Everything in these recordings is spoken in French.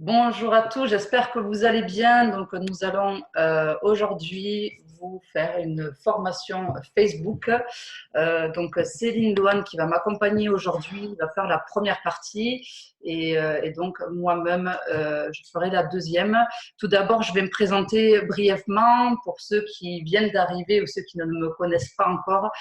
Bonjour à tous, j'espère que vous allez bien. Donc, nous allons aujourd'hui vous faire une formation Facebook. Donc, Céline Loane qui va m'accompagner aujourd'hui va faire la première partie et donc moi-même je ferai la deuxième. Tout d'abord, je vais me présenter brièvement pour ceux qui viennent d'arriver ou ceux qui ne me connaissent pas encore.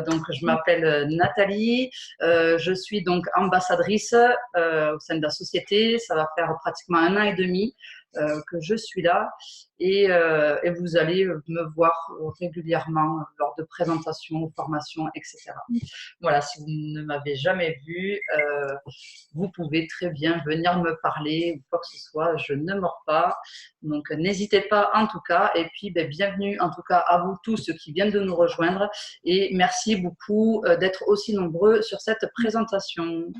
Donc, je m'appelle Nathalie. Je suis donc ambassadrice au sein de la société. Ça va faire pratiquement 1 an et demi que je suis là et vous allez me voir régulièrement lors de présentations, formations, etc. Voilà, si vous ne m'avez jamais vu, vous pouvez très bien venir me parler ou quoi que ce soit, je ne mords pas. Donc n'hésitez pas en tout cas et puis bienvenue en tout cas à vous tous ceux qui viennent de nous rejoindre et merci beaucoup d'être aussi nombreux sur cette présentation.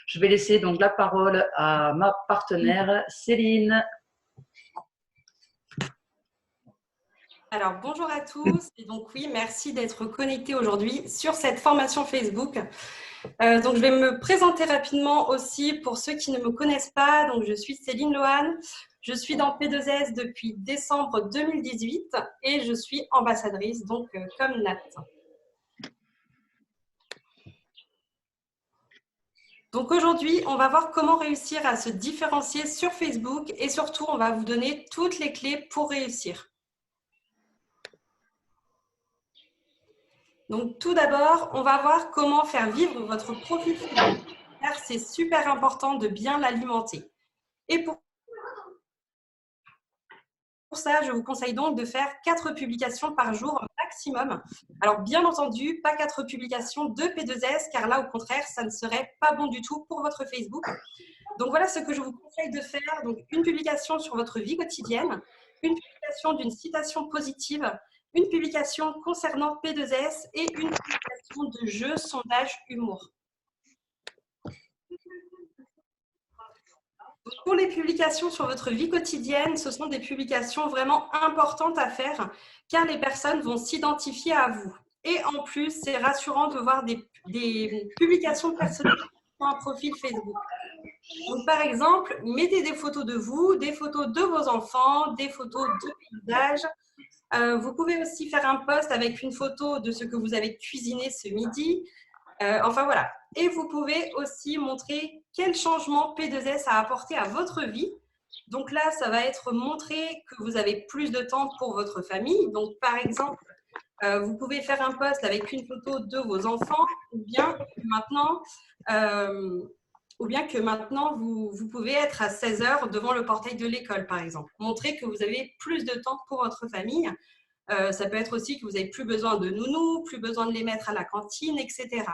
Je vais laisser donc la parole à ma partenaire Céline. Alors, bonjour à tous. Et donc, oui, merci d'être connectés aujourd'hui sur cette formation Facebook. Donc, je vais me présenter rapidement aussi pour ceux qui ne me connaissent pas. Donc, je suis Céline Loane. Je suis dans P2S depuis décembre 2018 et je suis ambassadrice, donc comme Nat. Donc aujourd'hui, on va voir comment réussir à se différencier sur Facebook et surtout, on va vous donner toutes les clés pour réussir. Donc tout d'abord, on va voir comment faire vivre votre profil Facebook, car c'est super important de bien l'alimenter. Et pour ça, je vous conseille donc de faire 4 publications par jour maximum. Alors bien entendu, pas 4 publications de P2S, car là au contraire, ça ne serait pas bon du tout pour votre Facebook. Donc voilà ce que je vous conseille de faire. Donc une publication sur votre vie quotidienne, une publication d'une citation positive, une publication concernant P2S et une publication de jeu, sondage, humour. Pour les publications sur votre vie quotidienne, ce sont des publications vraiment importantes à faire car les personnes vont s'identifier à vous. Et en plus, c'est rassurant de voir des publications personnelles sur un profil Facebook. Donc, par exemple, mettez des photos de vous, des photos de vos enfants, des photos de paysages. Vous pouvez aussi faire un post avec une photo de ce que vous avez cuisiné ce midi. Enfin, voilà. Et vous pouvez aussi montrer quel changement P2S a apporté à votre vie. Donc là, ça va être montrer que vous avez plus de temps pour votre famille. Donc, par exemple, vous pouvez faire un post avec une photo de vos enfants ou bien que maintenant, vous pouvez être à 16 heures devant le portail de l'école, par exemple. Montrer que vous avez plus de temps pour votre famille. Ça peut être aussi que vous n'avez plus besoin de nounous, plus besoin de les mettre à la cantine, etc.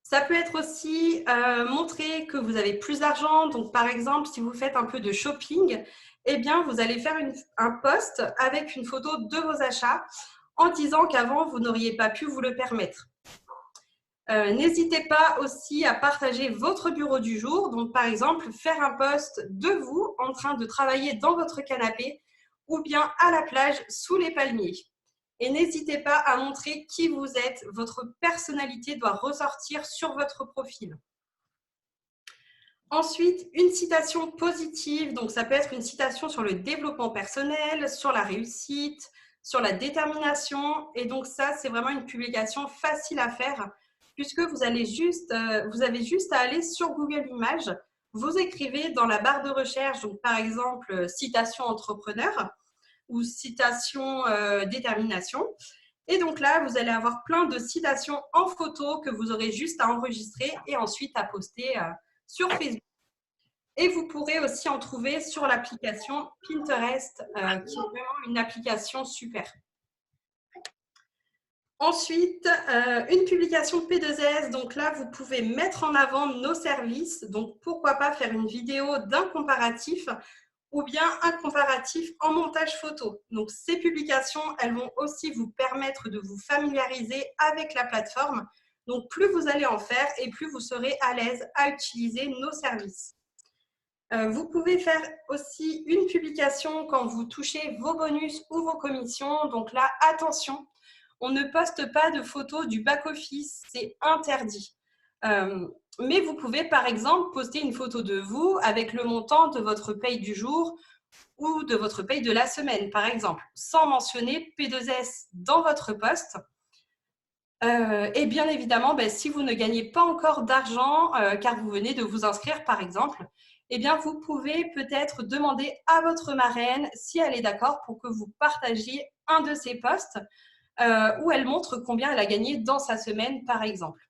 Ça peut être aussi montrer que vous avez plus d'argent. Donc, par exemple, si vous faites un peu de shopping, eh bien, vous allez faire un post avec une photo de vos achats en disant qu'avant, vous n'auriez pas pu vous le permettre. N'hésitez pas aussi à partager votre bureau du jour. Donc, par exemple, faire un post de vous en train de travailler dans votre canapé ou bien à la plage sous les palmiers. Et n'hésitez pas à montrer qui vous êtes. Votre personnalité doit ressortir sur votre profil. Ensuite, une citation positive. Donc, ça peut être une citation sur le développement personnel, sur la réussite, sur la détermination. Et donc, ça, c'est vraiment une publication facile à faire puisque vous avez juste à aller sur Google Images. Vous écrivez dans la barre de recherche, donc par exemple, citation entrepreneur ou citation détermination. Et donc là, vous allez avoir plein de citations en photo que vous aurez juste à enregistrer et ensuite à poster sur Facebook. Et vous pourrez aussi en trouver sur l'application Pinterest, qui est vraiment une application super. Ensuite, une publication P2S. Donc là, vous pouvez mettre en avant nos services. Donc, pourquoi pas faire une vidéo d'un comparatif ou bien un comparatif en montage photo. Donc, ces publications, elles vont aussi vous permettre de vous familiariser avec la plateforme. Donc, plus vous allez en faire et plus vous serez à l'aise à utiliser nos services. Vous pouvez faire aussi une publication quand vous touchez vos bonus ou vos commissions. Donc là, attention, on ne poste pas de photos du back-office, c'est interdit. Mais vous pouvez, par exemple, poster une photo de vous avec le montant de votre paye du jour ou de votre paye de la semaine, par exemple, sans mentionner P2S dans votre post. Et bien évidemment, si vous ne gagnez pas encore d'argent, car vous venez de vous inscrire, par exemple, eh bien, vous pouvez peut-être demander à votre marraine si elle est d'accord pour que vous partagiez un de ces posts où elle montre combien elle a gagné dans sa semaine, par exemple.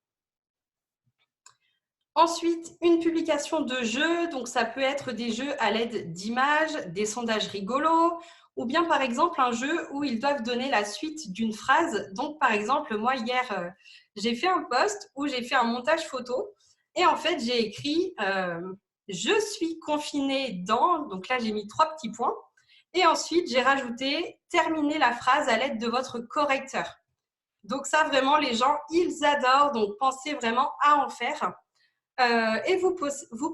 Ensuite, une publication de jeux, donc ça peut être des jeux à l'aide d'images, des sondages rigolos, ou bien par exemple un jeu où ils doivent donner la suite d'une phrase. Donc par exemple, moi hier, j'ai fait un post où j'ai fait un montage photo et en fait j'ai écrit je suis confinée dans, donc là j'ai mis 3 petits points et ensuite j'ai rajouté terminez la phrase à l'aide de votre correcteur. Donc ça vraiment les gens ils adorent, donc pensez vraiment à en faire. Et vous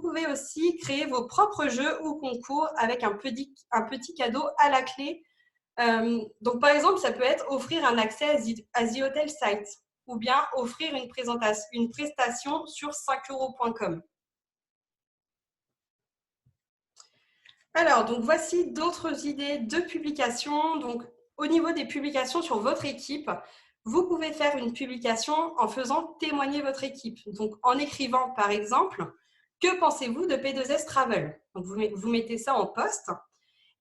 pouvez aussi créer vos propres jeux ou concours avec un petit cadeau à la clé. Donc, par exemple, ça peut être offrir un accès à The Hotel Site ou bien offrir une prestation sur 5euros.com. Alors, donc voici d'autres idées de publications. Donc, au niveau des publications sur votre équipe, vous pouvez faire une publication en faisant témoigner votre équipe. Donc, en écrivant, par exemple, que pensez-vous de P2S Travel? Donc, vous mettez ça en post.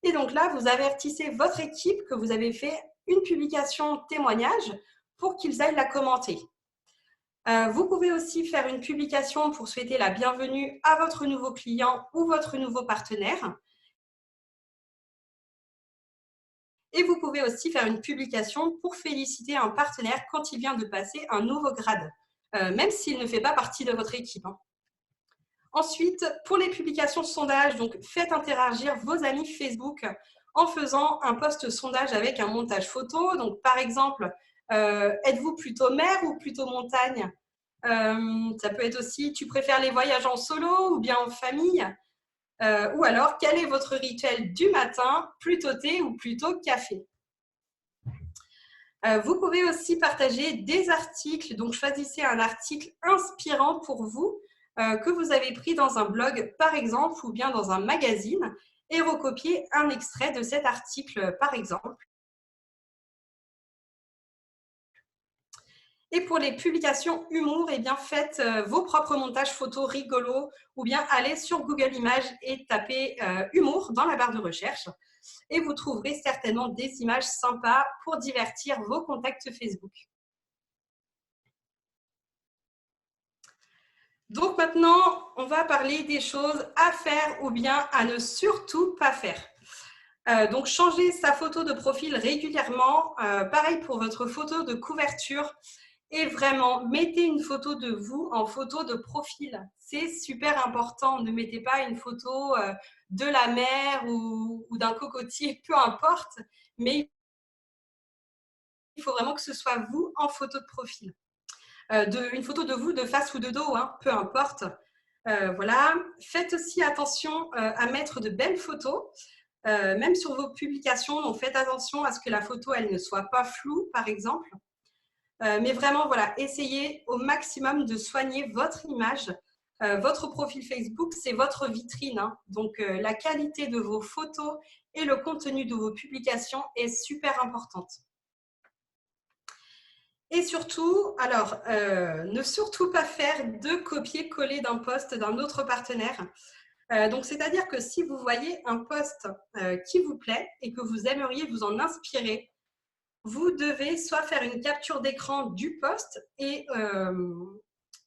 Et donc là, vous avertissez votre équipe que vous avez fait une publication témoignage pour qu'ils aillent la commenter. Vous pouvez aussi faire une publication pour souhaiter la bienvenue à votre nouveau client ou votre nouveau partenaire. Et vous pouvez aussi faire une publication pour féliciter un partenaire quand il vient de passer un nouveau grade, même s'il ne fait pas partie de votre équipe. Ensuite, pour les publications sondage, donc faites interagir vos amis Facebook en faisant un post sondage avec un montage photo. Donc, par exemple, êtes-vous plutôt mer ou plutôt montagne? Ça peut être aussi, tu préfères les voyages en solo ou bien en famille? Ou alors, quel est votre rituel du matin, plutôt thé ou plutôt café? Vous pouvez aussi partager des articles, donc choisissez un article inspirant pour vous que vous avez pris dans un blog par exemple ou bien dans un magazine et recopiez un extrait de cet article par exemple. Et pour les publications humour, eh bien faites vos propres montages photos rigolos ou bien allez sur Google Images et tapez humour dans la barre de recherche. Et vous trouverez certainement des images sympas pour divertir vos contacts Facebook. Donc maintenant, on va parler des choses à faire ou bien à ne surtout pas faire. Donc changer sa photo de profil régulièrement, pareil pour votre photo de couverture. Et vraiment, mettez une photo de vous en photo de profil. C'est super important. Ne mettez pas une photo de la mer ou d'un cocotier, peu importe. Mais il faut vraiment que ce soit vous en photo de profil. Une photo de vous de face ou de dos, hein, peu importe. Voilà. Faites aussi attention à mettre de belles photos, même sur vos publications. Donc, faites attention à ce que la photo elle ne soit pas floue, par exemple. Mais vraiment, voilà, essayez au maximum de soigner votre image. Votre profil Facebook, c'est votre vitrine. Hein. Donc, la qualité de vos photos et le contenu de vos publications est super importante. Et surtout, alors, ne surtout pas faire de copier-coller d'un post d'un autre partenaire. Donc, c'est-à-dire que si vous voyez un post qui vous plaît et que vous aimeriez vous en inspirer, vous devez soit faire une capture d'écran du post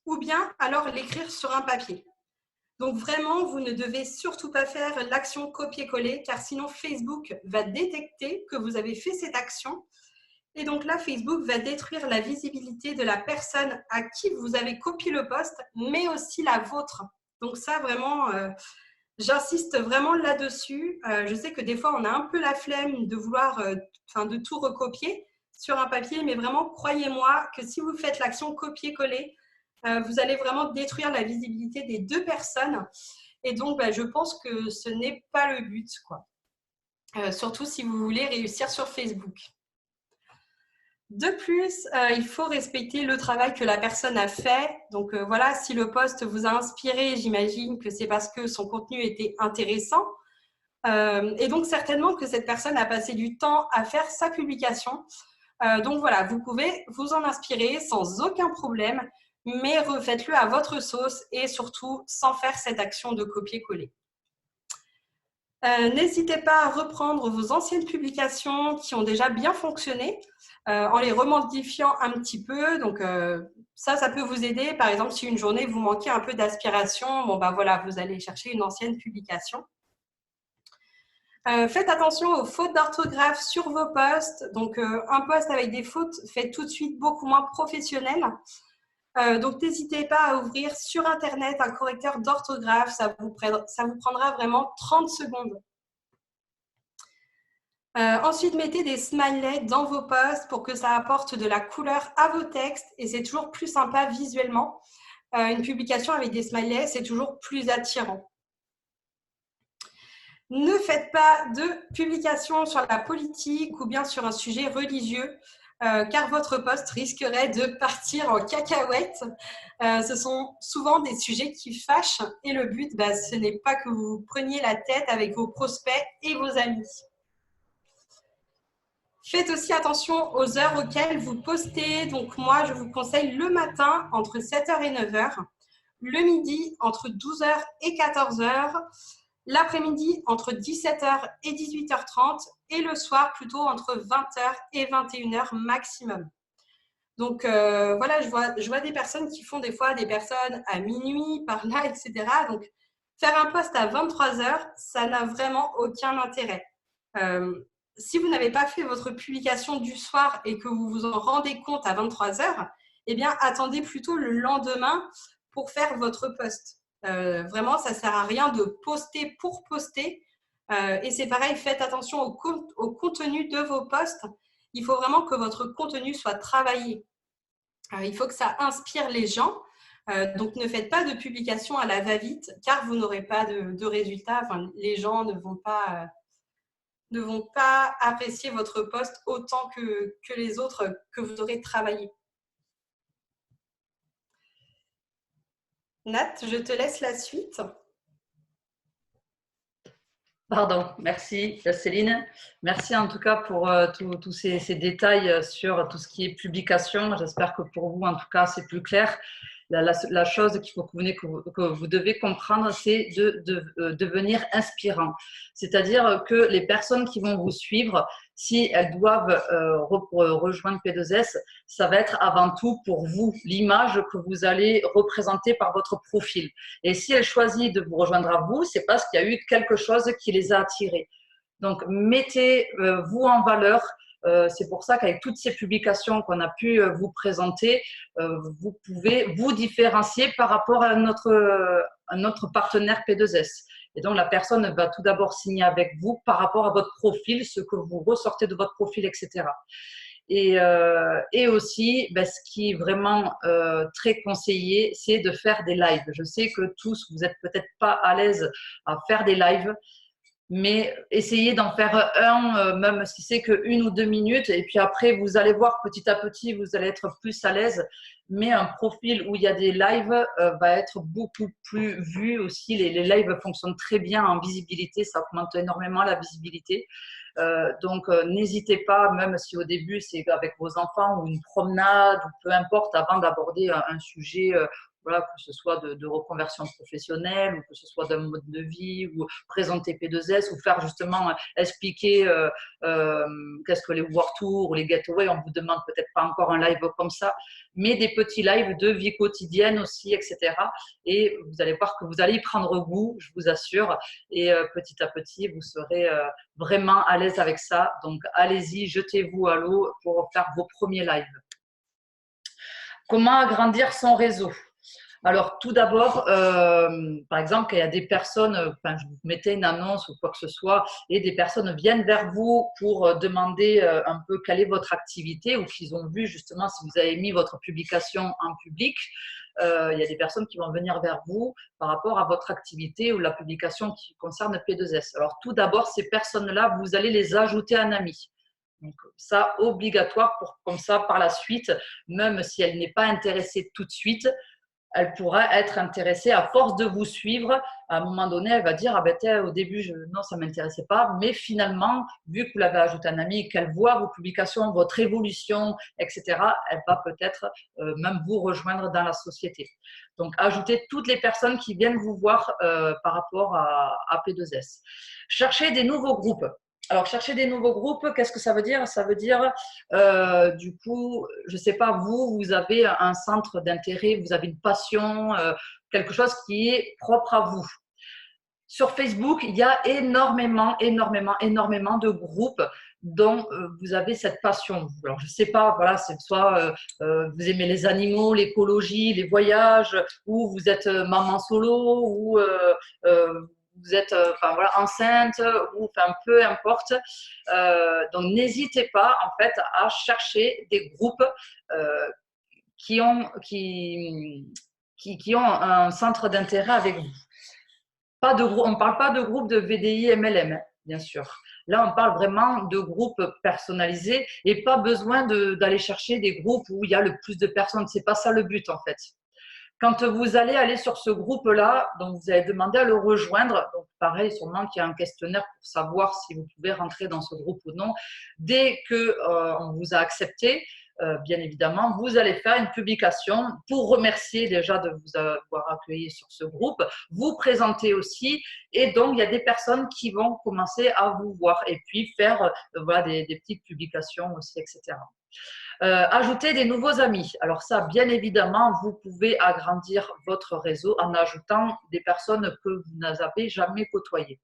ou bien alors l'écrire sur un papier. Donc vraiment, vous ne devez surtout pas faire l'action copier-coller car sinon Facebook va détecter que vous avez fait cette action et donc là, Facebook va détruire la visibilité de la personne à qui vous avez copié le post, mais aussi la vôtre. Donc ça, vraiment, j'insiste vraiment là-dessus. Je sais que des fois, on a un peu la flemme de vouloir, de tout recopier sur un papier, mais vraiment, croyez-moi que si vous faites l'action copier-coller, vous allez vraiment détruire la visibilité des deux personnes. Et donc, je pense que ce n'est pas le but, quoi. Surtout si vous voulez réussir sur Facebook. De plus, il faut respecter le travail que la personne a fait. Donc voilà, si le post vous a inspiré, j'imagine que c'est parce que son contenu était intéressant. Et donc certainement que cette personne a passé du temps à faire sa publication. Donc voilà, vous pouvez vous en inspirer sans aucun problème, mais refaites-le à votre sauce et surtout sans faire cette action de copier-coller. N'hésitez pas à reprendre vos anciennes publications qui ont déjà bien fonctionné en les remodifiant un petit peu. Donc ça peut vous aider. Par exemple, si une journée vous manquez un peu d'aspiration, bon ben voilà, vous allez chercher une ancienne publication. Faites attention aux fautes d'orthographe sur vos posts. Donc un post avec des fautes fait tout de suite beaucoup moins professionnel. Donc, n'hésitez pas à ouvrir sur Internet un correcteur d'orthographe. Ça vous prendra vraiment 30 secondes. Ensuite, mettez des smileys dans vos posts pour que ça apporte de la couleur à vos textes et c'est toujours plus sympa visuellement. Une publication avec des smileys, c'est toujours plus attirant. Ne faites pas de publication sur la politique ou bien sur un sujet religieux. Car votre post risquerait de partir en cacahuète. Ce sont souvent des sujets qui fâchent et le but, ce n'est pas que vous vous preniez la tête avec vos prospects et vos amis. Faites aussi attention aux heures auxquelles vous postez. Donc moi, je vous conseille le matin entre 7h et 9h, le midi entre 12h et 14h, l'après-midi entre 17h et 18h30 et le soir plutôt entre 20h et 21h maximum. Donc voilà, je vois des personnes qui font des fois des personnes à minuit, par là, etc. Donc faire un post à 23h, ça n'a vraiment aucun intérêt. Si vous n'avez pas fait votre publication du soir et que vous vous en rendez compte à 23h, eh bien attendez plutôt le lendemain pour faire votre post. Vraiment, ça ne sert à rien de poster pour poster. Et c'est pareil, faites attention au contenu de vos posts. Il faut vraiment que votre contenu soit travaillé. Il faut que ça inspire les gens. Donc, ne faites pas de publication à la va-vite car vous n'aurez pas de résultats. Enfin, les gens ne vont pas apprécier votre post autant que les autres que vous aurez travaillé. Nat, je te laisse la suite. Pardon, merci Céline. Merci en tout cas pour tous ces détails sur tout ce qui est publication. J'espère que pour vous, en tout cas, c'est plus clair. La chose que vous devez comprendre, c'est de devenir inspirant. C'est-à-dire que les personnes qui vont vous suivre, si elles doivent rejoindre P2S, ça va être avant tout pour vous, l'image que vous allez représenter par votre profil. Et si elles choisissent de vous rejoindre à vous, c'est parce qu'il y a eu quelque chose qui les a attirées. Donc, mettez-vous en valeur. C'est pour ça qu'avec toutes ces publications qu'on a pu vous présenter, vous pouvez vous différencier par rapport à notre partenaire P2S. Et donc, la personne va tout d'abord signer avec vous par rapport à votre profil, ce que vous ressortez de votre profil, etc. Et aussi, ce qui est vraiment très conseillé, c'est de faire des lives. Je sais que tous, vous n'êtes peut-être pas à l'aise à faire des lives, mais essayez d'en faire un, même si c'est que 1 ou 2 minutes, et puis après, vous allez voir petit à petit, vous allez être plus à l'aise, mais un profil où il y a des lives va être beaucoup plus vu aussi. Les lives fonctionnent très bien en visibilité, ça augmente énormément la visibilité. Donc, n'hésitez pas, même si au début, c'est avec vos enfants ou une promenade, ou peu importe, avant d'aborder un sujet voilà, que ce soit de reconversion professionnelle ou que ce soit d'un mode de vie ou présenter P2S ou faire justement expliquer qu'est-ce que les World Tours ou les Getaways. On ne vous demande peut-être pas encore un live comme ça, mais des petits lives de vie quotidienne aussi, etc. Et vous allez voir que vous allez y prendre goût, je vous assure. Et petit à petit, vous serez vraiment à l'aise avec ça. Donc, allez-y, jetez-vous à l'eau pour faire vos premiers lives. Comment agrandir son réseau ? Alors, tout d'abord, par exemple, quand il y a des personnes, vous mettez une annonce ou quoi que ce soit, et des personnes viennent vers vous pour demander un peu quelle est votre activité ou qu'ils ont vu justement si vous avez mis votre publication en public, il y a des personnes qui vont venir vers vous par rapport à votre activité ou la publication qui concerne P2S. Alors, tout d'abord, ces personnes-là, vous allez les ajouter en ami. Donc ça, obligatoire pour comme ça, par la suite, même si elle n'est pas intéressée tout de suite, elle pourra être intéressée à force de vous suivre. À un moment donné, elle va dire, ah ben, au début, non, ça ne m'intéressait pas. Mais finalement, vu que vous l'avez ajouté un ami et qu'elle voit vos publications, votre évolution, etc., elle va peut-être même vous rejoindre dans la société. Donc, ajoutez toutes les personnes qui viennent vous voir par rapport à P2S. Cherchez des nouveaux groupes. Alors, chercher des nouveaux groupes, qu'est-ce que ça veut dire? Ça veut dire, du coup, je ne sais pas, vous avez un centre d'intérêt, vous avez une passion, quelque chose qui est propre à vous. Sur Facebook, il y a énormément de groupes dont vous avez cette passion. Alors, je ne sais pas, voilà, c'est soit vous aimez les animaux, l'écologie, les voyages, ou vous êtes maman solo, ou vous êtes enfin, voilà, enceinte, ou enfin, peu importe. Donc, n'hésitez pas en fait à chercher des groupes qui ont un centre d'intérêt avec vous. On ne parle pas de groupe de VDI MLM, bien sûr. Là, on parle vraiment de groupes personnalisés et pas besoin d'aller chercher des groupes où il y a le plus de personnes. Ce n'est pas ça le but, en fait. Quand vous allez aller sur ce groupe-là, donc vous allez demander à le rejoindre. Donc, pareil, sûrement qu'il y a un questionnaire pour savoir si vous pouvez rentrer dans ce groupe ou non. Dès qu'on vous a accepté, bien évidemment, vous allez faire une publication pour remercier déjà de vous avoir accueilli sur ce groupe, vous présenter aussi, et donc il y a des personnes qui vont commencer à vous voir et puis faire voilà, des petites publications aussi, etc. Ajouter des nouveaux amis. Alors ça, bien évidemment, vous pouvez agrandir votre réseau en ajoutant des personnes que vous n'avez jamais côtoyées.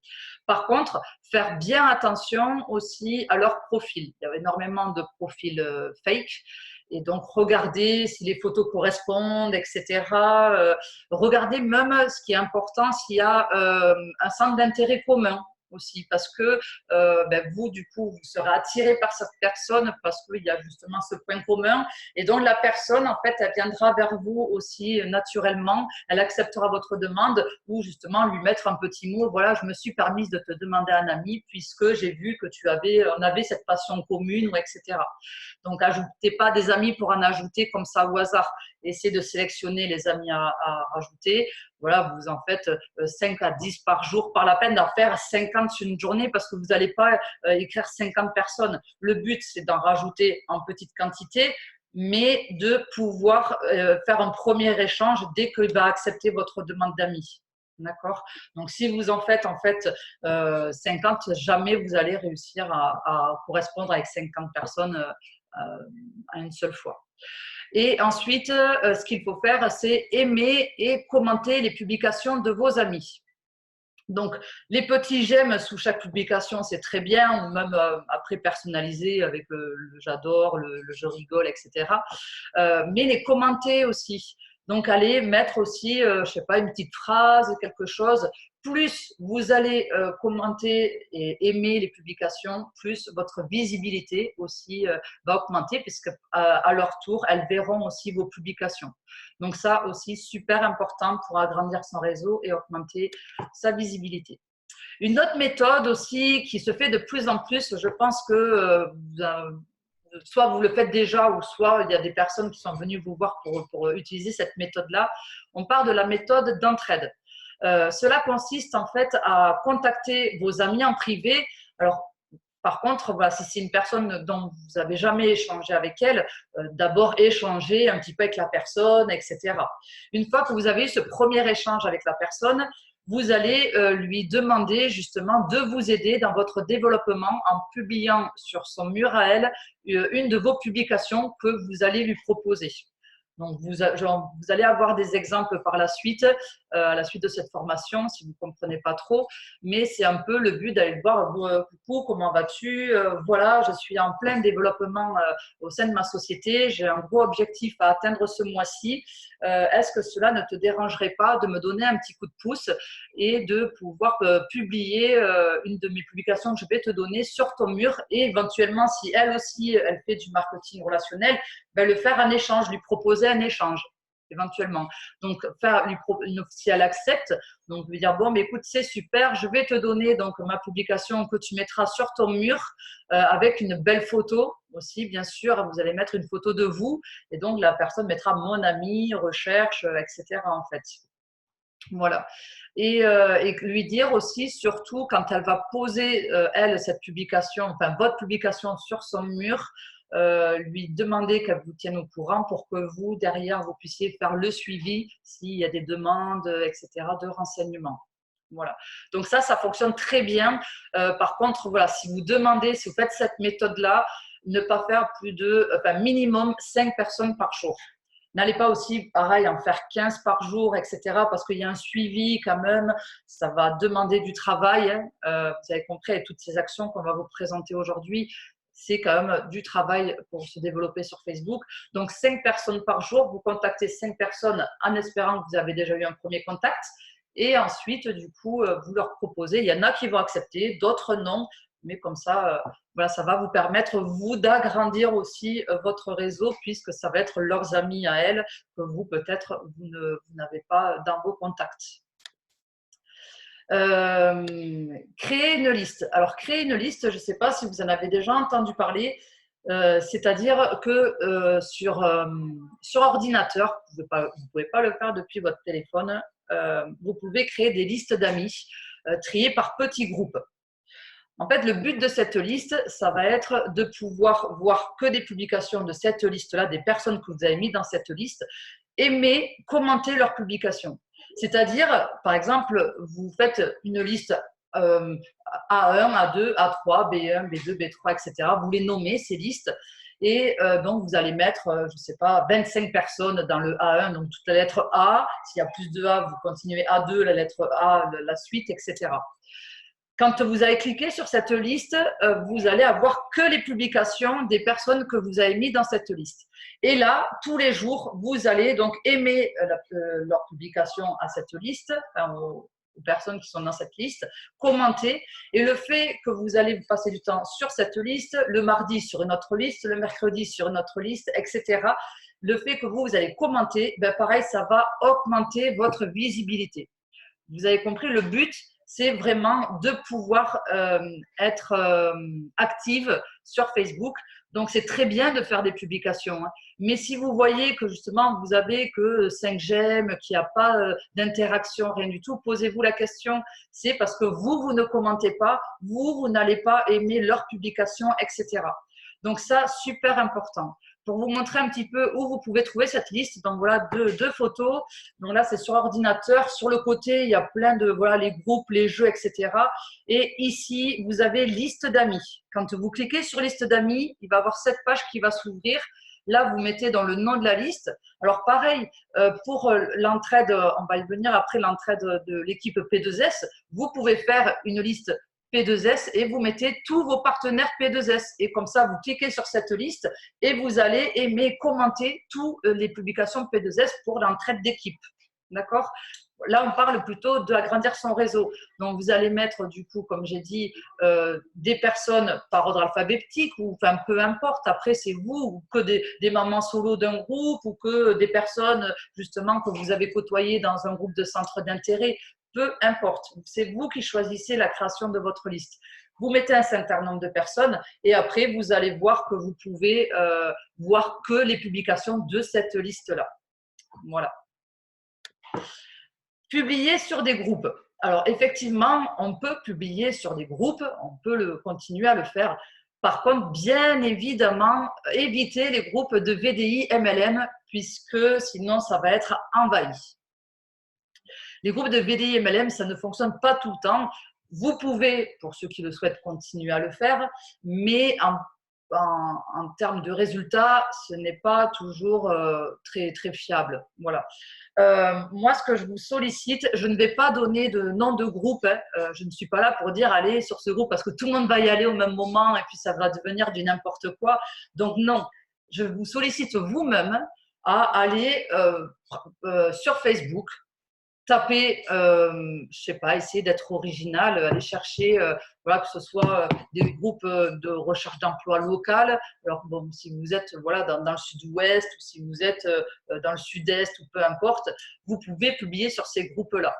Par contre, faire bien attention aussi à leur profil. Il y a énormément de profils fake. Et donc, regardez si les photos correspondent, etc. Regardez même, ce qui est important, s'il y a un centre d'intérêt commun aussi, parce que vous, du coup, vous serez attiré par cette personne parce qu'il y a justement ce point commun, et donc la personne, en fait, elle viendra vers vous aussi naturellement, elle acceptera votre demande, ou justement lui mettre un petit mot, voilà, je me suis permise de te demander un ami puisque j'ai vu que on avait cette passion commune, ou etc. Donc, ajoutez pas des amis pour en ajouter comme ça au hasard. Essayez de sélectionner les amis à rajouter. Voilà, vous en faites 5 à 10 par jour, pas la peine d'en faire 50 sur une journée parce que vous n'allez pas écrire 50 personnes. Le but, c'est d'en rajouter en petite quantité, mais de pouvoir faire un premier échange dès qu'il va accepter votre demande d'amis. D'accord? Donc, si vous en faites 50, jamais vous allez réussir à correspondre avec 50 personnes à une seule fois. Et ensuite, ce qu'il faut faire, c'est aimer et commenter les publications de vos amis. Donc, les petits j'aime sous chaque publication, c'est très bien, ou même après personnaliser avec le j'adore, le je rigole, etc. Mais les commenter aussi. Donc, allez mettre aussi, je ne sais pas, une petite phrase, quelque chose. Plus vous allez commenter et aimer les publications, plus votre visibilité aussi va augmenter, puisque à leur tour, elles verront aussi vos publications. Donc, ça aussi, super important pour agrandir son réseau et augmenter sa visibilité. Une autre méthode aussi qui se fait de plus en plus, je pense que soit vous le faites déjà, ou soit il y a des personnes qui sont venues vous voir pour utiliser cette méthode-là. On parle de la méthode d'entraide. Cela consiste en fait à contacter vos amis en privé. Alors, par contre, voilà, si c'est une personne dont vous n'avez jamais échangé avec elle, d'abord échanger un petit peu avec la personne, etc. Une fois que vous avez eu ce premier échange avec la personne, vous allez lui demander justement de vous aider dans votre développement en publiant sur son mur à elle une de vos publications que vous allez lui proposer. Donc, vous allez avoir des exemples par la suite, à la suite de cette formation, si vous ne comprenez pas trop. Mais c'est un peu le but d'aller voir, coucou, comment vas-tu? Voilà, je suis en plein développement au sein de ma société. J'ai un gros objectif à atteindre ce mois-ci. Est-ce que cela ne te dérangerait pas de me donner un petit coup de pouce et de pouvoir publier une de mes publications que je vais te donner sur ton mur, et éventuellement, si elle aussi, elle fait du marketing relationnel, le faire en échange, lui proposer un échange. éventuellement. Donc, si elle accepte, donc lui dire, bon, mais écoute, c'est super, je vais te donner donc ma publication que tu mettras sur ton mur avec une belle photo aussi, bien sûr. Vous allez mettre une photo de vous et donc la personne mettra mon ami, recherche, etc. en fait. Voilà. Et lui dire aussi, surtout quand elle va poser, elle, cette publication, enfin votre publication sur son mur, lui demander qu'elle vous tienne au courant pour que vous, derrière, vous puissiez faire le suivi s'il y a des demandes, etc., de renseignements. Voilà. Donc ça fonctionne très bien. Par contre, voilà, si vous demandez, si vous faites cette méthode-là, ne pas faire plus de, enfin, minimum 5 personnes par jour. N'allez pas aussi, pareil, en faire 15 par jour, etc. parce qu'il y a un suivi quand même. Ça va demander du travail. Vous avez compris, avec toutes ces actions qu'on va vous présenter aujourd'hui, c'est quand même du travail pour se développer sur Facebook. Donc, 5 personnes par jour. Vous contactez 5 personnes en espérant que vous avez déjà eu un premier contact. Et ensuite, du coup, vous leur proposez. Il y en a qui vont accepter, d'autres non. Mais comme ça, voilà, ça va vous permettre, vous, d'agrandir aussi votre réseau, puisque ça va être leurs amis à elles que vous, peut-être, vous n'avez pas dans vos contacts. Créer une liste. Alors, créer une liste, je ne sais pas si vous en avez déjà entendu parler, c'est-à-dire que sur ordinateur, vous ne pouvez pas le faire depuis votre téléphone, vous pouvez créer des listes d'amis triées par petits groupes. En fait, le but de cette liste, ça va être de pouvoir voir que des publications de cette liste-là, des personnes que vous avez mis dans cette liste, aimer, commenter leurs publications. C'est-à-dire, par exemple, vous faites une liste A1, A2, A3, B1, B2, B3, etc. Vous les nommez, ces listes. Et donc, vous allez mettre, je ne sais pas, 25 personnes dans le A1, donc toute la lettre A. S'il y a plus de A, vous continuez A2, la lettre A, la suite, etc. Quand vous avez cliqué sur cette liste, vous allez avoir que les publications des personnes que vous avez mis dans cette liste. Et là, tous les jours, vous allez donc aimer leur publication à cette liste, enfin, aux personnes qui sont dans cette liste, commenter. Et le fait que vous allez vous passer du temps sur cette liste, le mardi sur une autre liste, le mercredi sur une autre liste, etc., le fait que vous allez commenter, ben pareil, ça va augmenter votre visibilité. Vous avez compris, le but, c'est vraiment de pouvoir être active sur Facebook. Donc, c'est très bien de faire des publications. Hein. Mais si vous voyez que justement, vous n'avez que 5 j'aime, qu'il n'y a pas d'interaction, rien du tout, posez-vous la question. C'est parce que vous ne commentez pas, vous n'allez pas aimer leurs publications, etc. Donc, ça, super important. Pour vous montrer un petit peu où vous pouvez trouver cette liste, donc voilà, deux photos. Donc là, c'est sur ordinateur. Sur le côté, il y a plein de, voilà, les groupes, les jeux, etc. Et ici, vous avez liste d'amis. Quand vous cliquez sur liste d'amis, il va y avoir cette page qui va s'ouvrir. Là, vous mettez dans le nom de la liste. Alors, pareil, pour l'entraide, on va y venir après l'entraide de l'équipe P2S, vous pouvez faire une liste P2S et vous mettez tous vos partenaires P2S. Et comme ça, vous cliquez sur cette liste et vous allez aimer, commenter toutes les publications P2S pour l'entraide d'équipe. D'accord ? Là, on parle plutôt d'agrandir son réseau. Donc, vous allez mettre, du coup, comme j'ai dit, des personnes par ordre alphabétique ou enfin, peu importe. Après, c'est vous ou que des mamans solo d'un groupe ou que des personnes, justement, que vous avez côtoyées dans un groupe de centre d'intérêt. Peu importe. C'est vous qui choisissez la création de votre liste. Vous mettez un certain nombre de personnes et après, vous allez voir que vous pouvez voir que les publications de cette liste-là. Voilà. Publier sur des groupes. Alors, effectivement, on peut publier sur des groupes, on peut continuer à le faire. Par contre, bien évidemment, évitez les groupes de VDI, MLM, puisque sinon, ça va être envahi. Les groupes de VDI, MLM, ça ne fonctionne pas tout le temps. Vous pouvez, pour ceux qui le souhaitent, continuer à le faire, mais en termes de résultats, ce n'est pas toujours très, très fiable. Voilà. Moi, ce que je vous sollicite, je ne vais pas donner de nom de groupe. Hein. Je ne suis pas là pour dire allez sur ce groupe parce que tout le monde va y aller au même moment et puis ça va devenir du n'importe quoi. Donc non, je vous sollicite vous-même à aller sur Facebook, taper, je sais pas, essayer d'être original, aller chercher, voilà, que ce soit des groupes de recherche d'emploi local. Alors bon, si vous êtes voilà dans le sud-ouest ou si vous êtes dans le sud-est ou peu importe, vous pouvez publier sur ces groupes-là.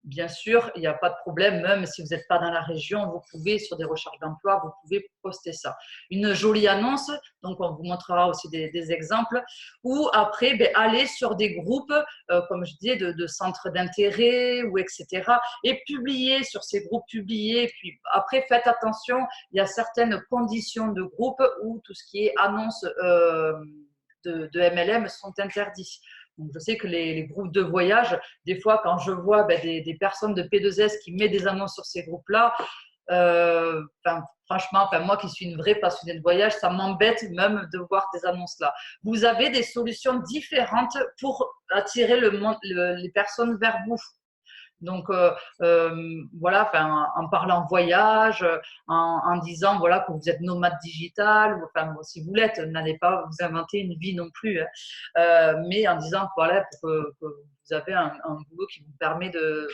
Bien sûr, il n'y a pas de problème, même si vous n'êtes pas dans la région, vous pouvez, sur des recherches d'emploi, vous pouvez poster ça. Une jolie annonce, donc on vous montrera aussi des exemples, ou après, ben, aller sur des groupes, comme je disais, de centres d'intérêt, ou etc., et publier sur ces groupes, publier, puis après, faites attention, il y a certaines conditions de groupe où tout ce qui est annonce de MLM sont interdits. Donc, je sais que les groupes de voyage, des fois, quand je vois des personnes de P2S qui mettent des annonces sur ces groupes-là, franchement, moi qui suis une vraie passionnée de voyage, ça m'embête même de voir des annonces là. Vous avez des solutions différentes pour attirer les personnes vers vous. Donc voilà, en parlant voyage, en disant voilà que vous êtes nomade digital, enfin si vous l'êtes, n'allez pas vous inventer une vie non plus, hein. Mais en disant que, voilà que vous avez un boulot qui vous permet de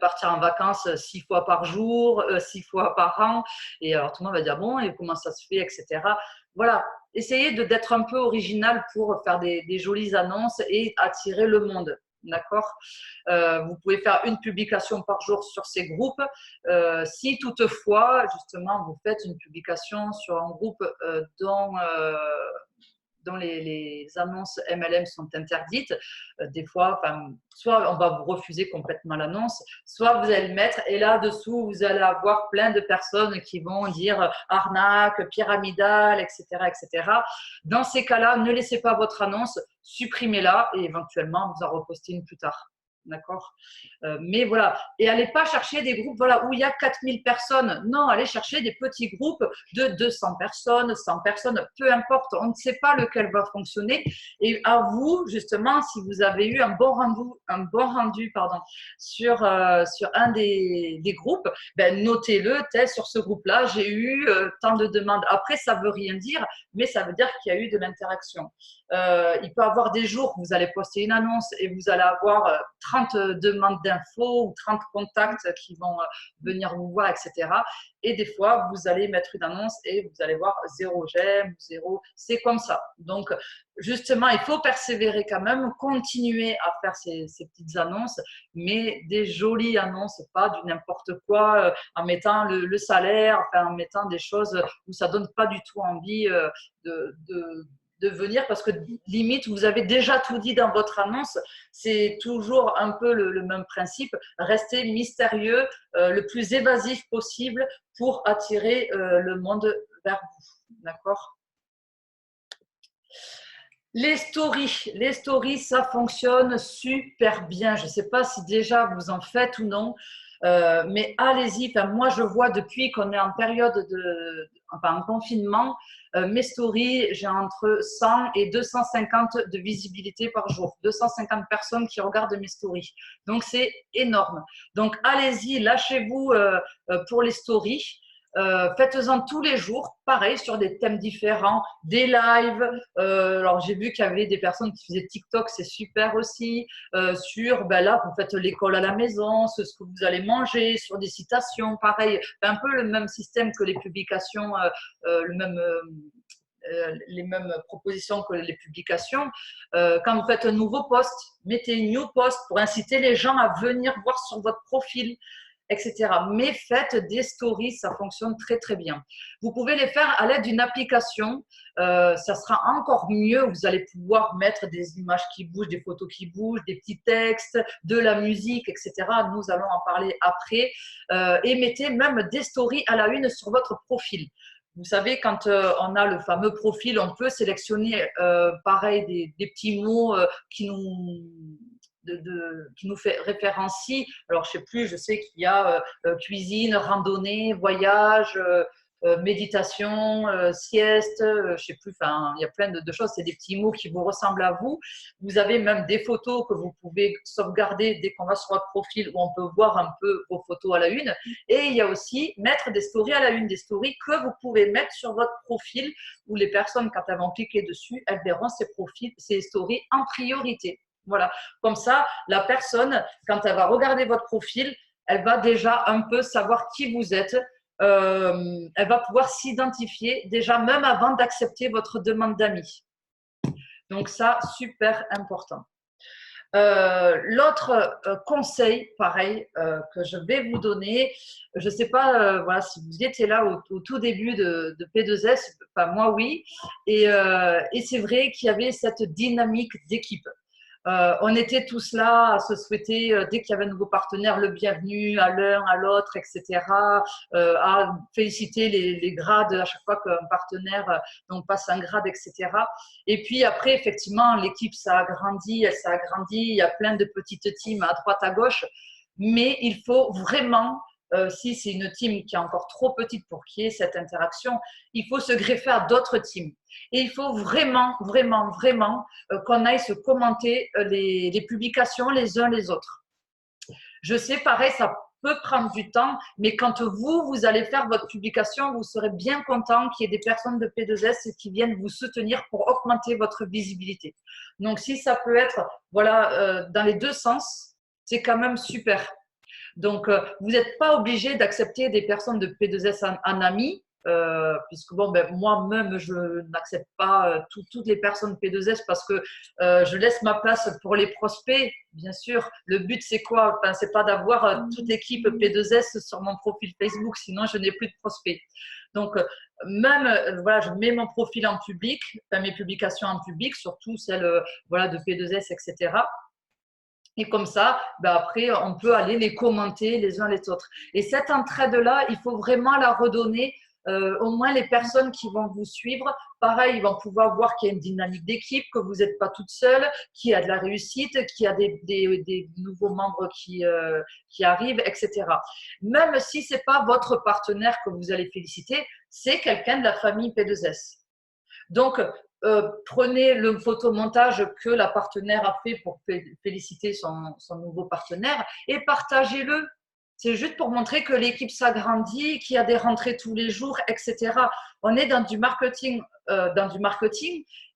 partir en vacances 6 fois par jour, 6 fois par an, et alors tout le monde va dire bon et comment ça se fait, etc. Voilà, essayez d'être un peu original pour faire des jolies annonces et attirer le monde. D'accord. Vous pouvez faire une publication par jour sur ces groupes. Si toutefois, justement, vous faites une publication sur un groupe dont les annonces MLM sont interdites, des fois, soit on va vous refuser complètement l'annonce, soit vous allez le mettre et là-dessous, vous allez avoir plein de personnes qui vont dire arnaque, pyramidale, etc., etc. Dans ces cas-là, ne laissez pas votre annonce, supprimez-la et éventuellement, vous en repostez une plus tard. D'accord. Mais voilà, et allez pas chercher des groupes voilà, où il y a 4000 personnes. Non, allez chercher des petits groupes de 200 personnes, 100 personnes, peu importe. On ne sait pas lequel va fonctionner. Et à vous, justement, si vous avez eu un bon rendu sur un des groupes, ben, notez-le, sur ce groupe-là, j'ai eu tant de demandes. Après, ça ne veut rien dire, mais ça veut dire qu'il y a eu de l'interaction. Il peut y avoir des jours où vous allez poster une annonce et vous allez avoir 30 demandes d'infos ou 30 contacts qui vont venir vous voir, etc. Et des fois, vous allez mettre une annonce et vous allez voir 0 j'aime, 0. C'est comme ça. Donc, justement, il faut persévérer quand même, continuer à faire ces petites annonces, mais des jolies annonces, pas du n'importe quoi, en mettant le salaire, en mettant des choses où ça ne donne pas du tout envie de venir parce que limite, vous avez déjà tout dit dans votre annonce. C'est toujours un peu le même principe. Restez mystérieux, le plus évasif possible pour attirer le monde vers vous. D'accord ? Les stories, ça fonctionne super bien. Je ne sais pas si déjà vous en faites ou non, mais allez-y. Moi, je vois depuis qu'on est en période en confinement, mes stories, j'ai entre 100 et 250 de visibilité par jour. 250 personnes qui regardent mes stories. Donc, c'est énorme. Donc, allez-y, lâchez-vous pour les stories. Faites-en tous les jours, pareil, sur des thèmes différents, des lives. Alors, j'ai vu qu'il y avait des personnes qui faisaient TikTok, c'est super aussi. Sur, là, vous faites l'école à la maison, ce que vous allez manger, sur des citations, pareil. Un peu le même système que les publications, les mêmes propositions que les publications. Quand vous faites un nouveau post, mettez une new post pour inciter les gens à venir voir sur votre profil, etc. Mais faites des stories, ça fonctionne très très bien. Vous pouvez les faire à l'aide d'une application, ça sera encore mieux. Vous allez pouvoir mettre des images qui bougent, des photos qui bougent, des petits textes, de la musique, etc. Nous allons en parler après. Et mettez même des stories à la une sur votre profil. Vous savez, quand on a le fameux profil, on peut sélectionner pareil des petits mots qui nous fait référencie. Alors, je sais plus, je sais qu'il y a cuisine, randonnée, voyage, méditation, sieste, je sais plus, il y a plein de choses. C'est des petits mots qui vous ressemblent à vous. Vous avez même des photos que vous pouvez sauvegarder dès qu'on va sur votre profil où on peut voir un peu vos photos à la une. Et il y a aussi mettre des stories à la une, des stories que vous pouvez mettre sur votre profil où les personnes, quand elles vont cliquer dessus, elles verront ces stories en priorité. Voilà. Comme ça, la personne, quand elle va regarder votre profil, elle va déjà un peu savoir qui vous êtes. Elle va pouvoir s'identifier déjà même avant d'accepter votre demande d'amis. Donc ça, super important. L'autre conseil, pareil, que je vais vous donner, je ne sais pas voilà, si vous étiez là au tout début de P2S, enfin moi oui, et c'est vrai qu'il y avait cette dynamique d'équipe. On était tous là à se souhaiter, dès qu'il y avait un nouveau partenaire, le bienvenu à l'un, à l'autre, etc. À féliciter les grades à chaque fois qu'un partenaire donc passe un grade, etc. Et puis après, effectivement, l'équipe, ça a grandi, elle s'est agrandie. Il y a plein de petites teams à droite, à gauche. Mais il faut vraiment, si c'est une team qui est encore trop petite pour qu'il y ait cette interaction, il faut se greffer à d'autres teams. Et il faut vraiment, vraiment, vraiment qu'on aille se commenter les publications les uns les autres. Je sais, pareil, ça peut prendre du temps, mais quand vous allez faire votre publication, vous serez bien content qu'il y ait des personnes de P2S qui viennent vous soutenir pour augmenter votre visibilité. Donc, si ça peut être voilà, dans les deux sens, c'est quand même super. Donc, vous n'êtes pas obligé d'accepter des personnes de P2S en ami, puisque bon, ben, moi-même, je n'accepte pas toutes les personnes P2S parce que je laisse ma place pour les prospects, bien sûr. Le but, c'est quoi? Enfin, c'est pas d'avoir toute l'équipe P2S sur mon profil Facebook, sinon je n'ai plus de prospects. Donc, même, voilà, je mets mon profil en public, enfin, mes publications en public, surtout celles voilà, de P2S, etc. Et comme ça, ben après, on peut aller les commenter les uns les autres. Et cette entraide-là, il faut vraiment la redonner. Au moins, les personnes qui vont vous suivre, pareil, ils vont pouvoir voir qu'il y a une dynamique d'équipe, que vous n'êtes pas toute seule, qu'il y a de la réussite, qu'il y a des nouveaux membres qui arrivent, etc. Même si ce n'est pas votre partenaire que vous allez féliciter, c'est quelqu'un de la famille P2S. Donc, prenez le photomontage que la partenaire a fait pour féliciter son nouveau partenaire et partagez-le. C'est juste pour montrer que l'équipe s'agrandit, qu'il y a des rentrées tous les jours, etc. On est dans du marketing,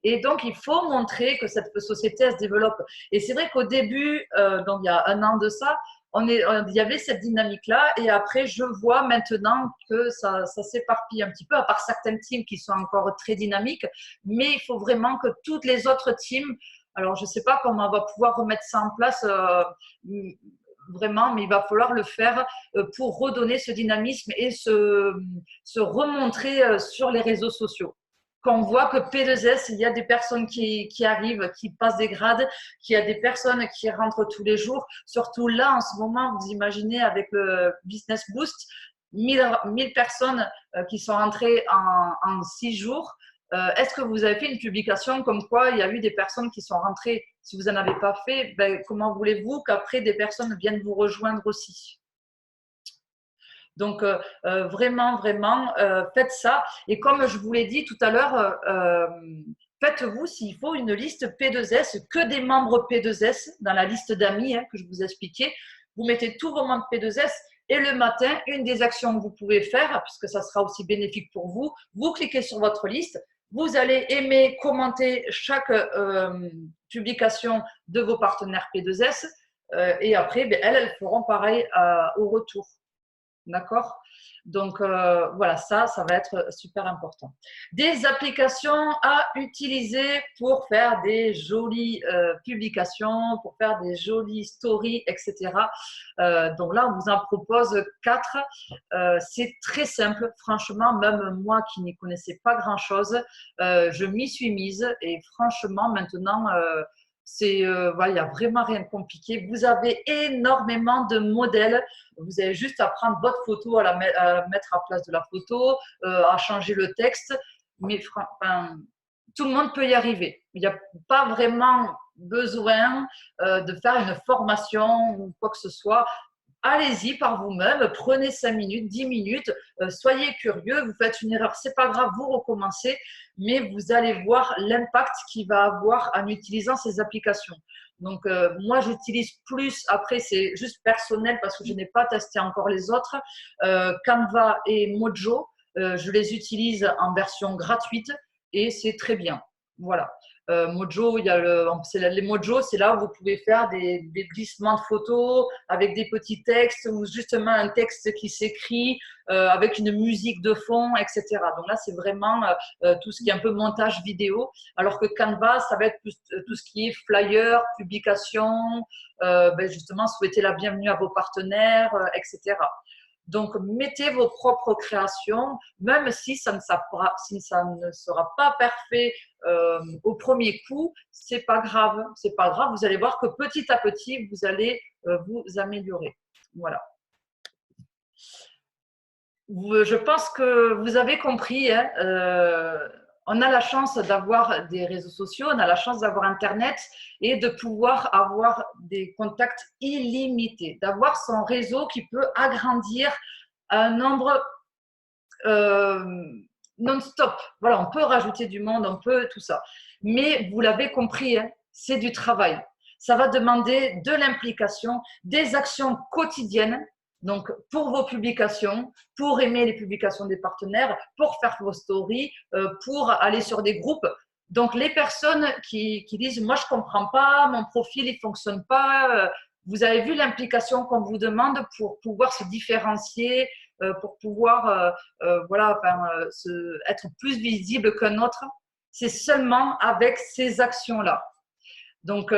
et donc il faut montrer que cette société elle se développe. Et c'est vrai qu'au début, donc il y a un an de ça, il y avait cette dynamique-là et après, je vois maintenant que ça s'éparpille un petit peu, à part certaines teams qui sont encore très dynamiques, mais il faut vraiment que toutes les autres teams, alors je ne sais pas comment on va pouvoir remettre ça en place vraiment, mais il va falloir le faire pour redonner ce dynamisme et se remontrer sur les réseaux sociaux. Quand on voit que P2S, il y a des personnes qui arrivent, qui passent des grades, qu'il y a des personnes qui rentrent tous les jours. Surtout là, en ce moment, vous imaginez avec le Business Boost, 1000 personnes qui sont rentrées en 6 jours. Est-ce que vous avez fait une publication comme quoi il y a eu des personnes qui sont rentrées? Si vous n'en avez pas fait, ben, comment voulez-vous qu'après des personnes viennent vous rejoindre aussi? Donc, vraiment, vraiment, faites ça. Et comme je vous l'ai dit tout à l'heure, faites-vous, s'il faut, une liste P2S, que des membres P2S dans la liste d'amis que je vous ai expliqué. Vous mettez tous vos membres P2S et le matin, une des actions que vous pouvez faire, puisque ça sera aussi bénéfique pour vous, vous cliquez sur votre liste, vous allez aimer, commenter chaque publication de vos partenaires P2S et après, ben, elles feront pareil au retour. D'accord? Donc, voilà, ça va être super important. Des applications à utiliser pour faire des jolies publications, pour faire des jolies stories, etc. Donc là, on vous en propose 4. C'est très simple. Franchement, même moi qui n'y connaissais pas grand-chose, je m'y suis mise et franchement, maintenant… voilà, il n'y a vraiment rien de compliqué. Vous avez énormément de modèles. Vous avez juste à prendre votre photo, à la mettre à place de la photo, à changer le texte. Mais enfin, tout le monde peut y arriver. Il n'y a pas vraiment besoin de faire une formation ou quoi que ce soit. Allez-y par vous-même, prenez 5 minutes, 10 minutes, soyez curieux, vous faites une erreur, c'est pas grave, vous recommencez, mais vous allez voir l'impact qu'il va avoir en utilisant ces applications. Donc, moi, j'utilise plus, après, c'est juste personnel parce que je n'ai pas testé encore les autres, Canva et Mojo, je les utilise en version gratuite et c'est très bien. Voilà. Mojo, il y a les Mojo, c'est là où vous pouvez faire des glissements de photos avec des petits textes ou justement un texte qui s'écrit avec une musique de fond, etc. Donc là, c'est vraiment tout ce qui est un peu montage vidéo, alors que Canva, ça va être plus, tout ce qui est flyer, publication, justement, souhaiter la bienvenue à vos partenaires, etc. Donc, mettez vos propres créations, même si ça ne sera pas parfait au premier coup, c'est pas grave. C'est pas grave. Vous allez voir que petit à petit, vous allez vous améliorer. Voilà. Je pense que vous avez compris. Hein, on a la chance d'avoir des réseaux sociaux, on a la chance d'avoir Internet et de pouvoir avoir des contacts illimités, d'avoir son réseau qui peut agrandir à un nombre non-stop. Voilà, on peut rajouter du monde, on peut tout ça. Mais vous l'avez compris, hein, c'est du travail. Ça va demander de l'implication, des actions quotidiennes. Donc, pour vos publications, pour aimer les publications des partenaires, pour faire vos stories, pour aller sur des groupes. Donc, les personnes qui disent « moi, je ne comprends pas, mon profil, il ne fonctionne pas vous avez vu l'implication qu'on vous demande pour pouvoir se différencier, pour pouvoir être plus visible qu'un autre. C'est seulement avec ces actions-là. Donc,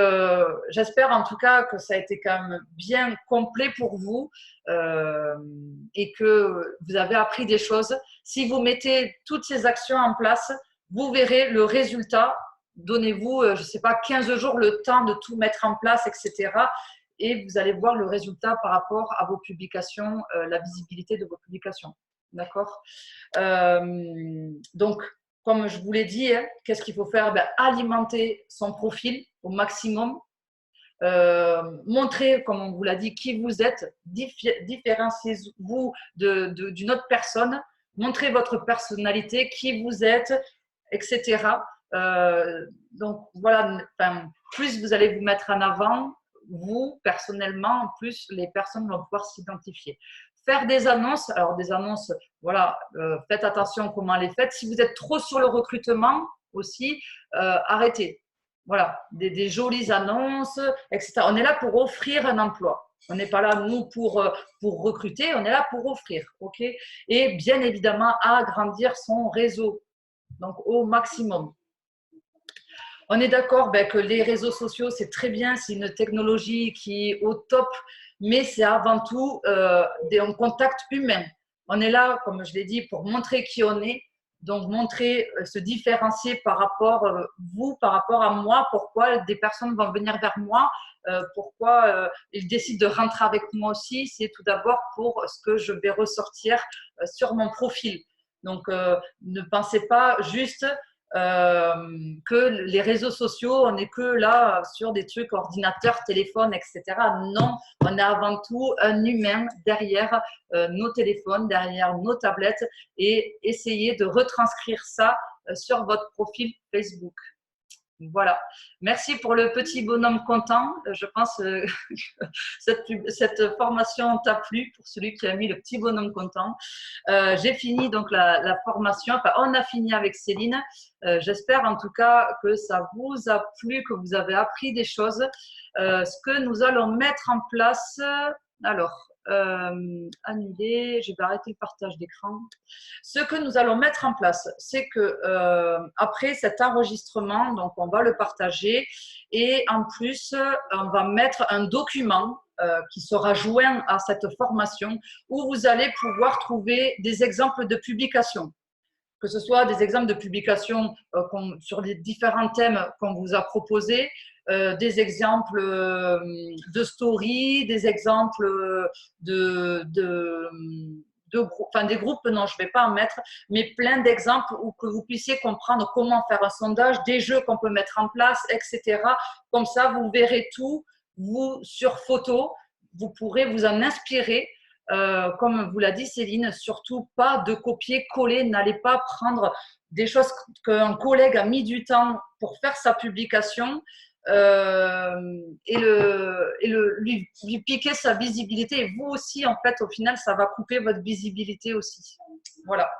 j'espère en tout cas que ça a été quand même bien complet pour vous et que vous avez appris des choses. Si vous mettez toutes ces actions en place, vous verrez le résultat. Donnez-vous, je ne sais pas, 15 jours le temps de tout mettre en place, etc. Et vous allez voir le résultat par rapport à vos publications, la visibilité de vos publications. D'accord donc, comme je vous l'ai dit, hein, qu'est-ce qu'il faut faire? Alimenter son profil au maximum, montrer, comme on vous l'a dit, qui vous êtes, différenciez-vous d'une autre personne, montrez votre personnalité, qui vous êtes, etc. Donc voilà, plus vous allez vous mettre en avant, vous personnellement, plus les personnes vont pouvoir s'identifier. Faire des annonces, alors des annonces, voilà, faites attention comment les faites. Si vous êtes trop sur le recrutement aussi, arrêtez. Voilà, des jolies annonces, etc. On est là pour offrir un emploi. On n'est pas là, nous, pour recruter, on est là pour offrir. Ok. Et bien évidemment, agrandir son réseau, donc au maximum. On est d'accord que les réseaux sociaux, c'est très bien, c'est une technologie qui est au top, mais c'est avant tout un contact humain. On est là, comme je l'ai dit, pour montrer qui on est, donc montrer, se différencier par rapport par rapport à moi, pourquoi des personnes vont venir vers moi, pourquoi ils décident de rentrer avec moi aussi, c'est tout d'abord pour ce que je vais ressortir sur mon profil. Donc, ne pensez pas juste que les réseaux sociaux, on n'est que là sur des trucs ordinateur, téléphone, etc. Non, on est avant tout un humain derrière nos téléphones, derrière nos tablettes et essayez de retranscrire ça sur votre profil Facebook. Voilà. Merci pour le petit bonhomme content. Je pense que cette formation t'a plu pour celui qui a mis le petit bonhomme content. J'ai fini donc la formation. Enfin, on a fini avec Céline. J'espère en tout cas que ça vous a plu, que vous avez appris des choses. Ce que nous allons mettre en place. Alors, annuler, je vais arrêter le partage d'écran. Ce que nous allons mettre en place, c'est que après cet enregistrement, donc on va le partager et en plus, on va mettre un document qui sera joint à cette formation où vous allez pouvoir trouver des exemples de publications. Que ce soit des exemples de publications sur les différents thèmes qu'on vous a proposés, des exemples de stories, des exemples des groupes, non, je ne vais pas en mettre, mais plein d'exemples où que vous puissiez comprendre comment faire un sondage, des jeux qu'on peut mettre en place, etc. Comme ça, vous verrez tout, vous, sur photo, vous pourrez vous en inspirer. Comme vous l'a dit Céline, surtout pas de copier-coller, n'allez pas prendre des choses qu'un collègue a mis du temps pour faire sa publication et lui piquer sa visibilité. Et vous aussi, en fait, au final, ça va couper votre visibilité aussi. Voilà.